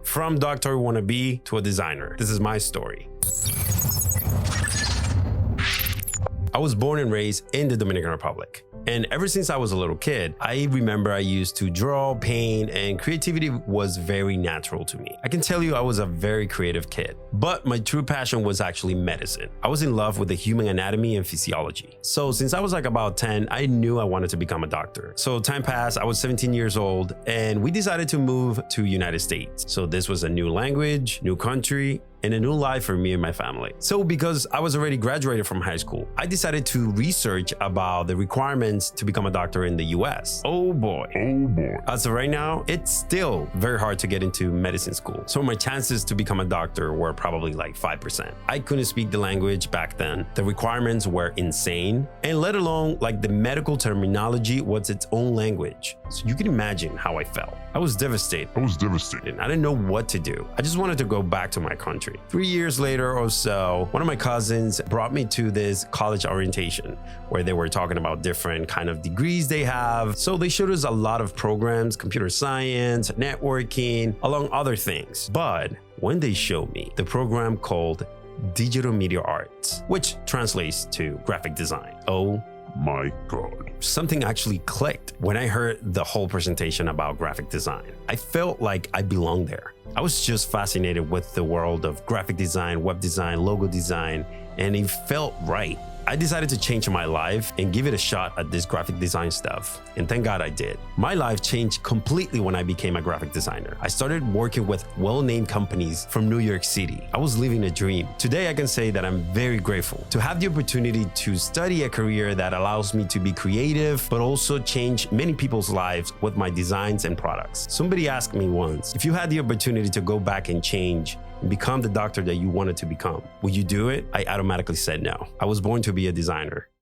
From Dr. Wannabe to a designer. This is my story. I was born and raised in the Dominican Republic. And ever since I was a little kid, I remember I used to draw, paint, and creativity was very natural to me. I can tell you I was a very creative kid, but my true passion was actually medicine. I was in love with the human anatomy and physiology. So since I was like about 10, I knew I wanted to become a doctor. So time passed, I was 17 years old, and we decided to move to United States. So this was a new language, new country, and a new life for me and my family. So because I was already graduated from high school, I decided to research about the requirements to become a doctor in the US. Oh boy. As of right now, it's still very hard to get into medicine school. So my chances to become a doctor were probably like 5%. I couldn't speak the language back then. The requirements were insane, and let alone like the medical terminology was its own language. So you can imagine how I felt. I was devastated. I didn't know what to do. I just wanted to go back to my country. 3 years later or so, one of my cousins brought me to this college orientation where they were talking about different kind of degrees they have. So they showed us a lot of programs, computer science, networking, along other things. But when they showed me the program called Digital Media Arts, which translates to graphic design. Oh my God. Something actually clicked when I heard the whole presentation about graphic design. I felt like I belonged there. I was just fascinated with the world of graphic design, web design, logo design, and it felt right. I decided to change my life and give it a shot at this graphic design stuff. And thank God I did. My life changed completely when I became a graphic designer. I started working with well-named companies from New York City. I was living a dream. Today, I can say that I'm very grateful to have the opportunity to study a career that allows me to be creative, but also change many people's lives with my designs and products. Somebody asked me once, if you had the opportunity to go back and change and become the doctor that you wanted to become, would you do it? I automatically said no. I was born to be a designer.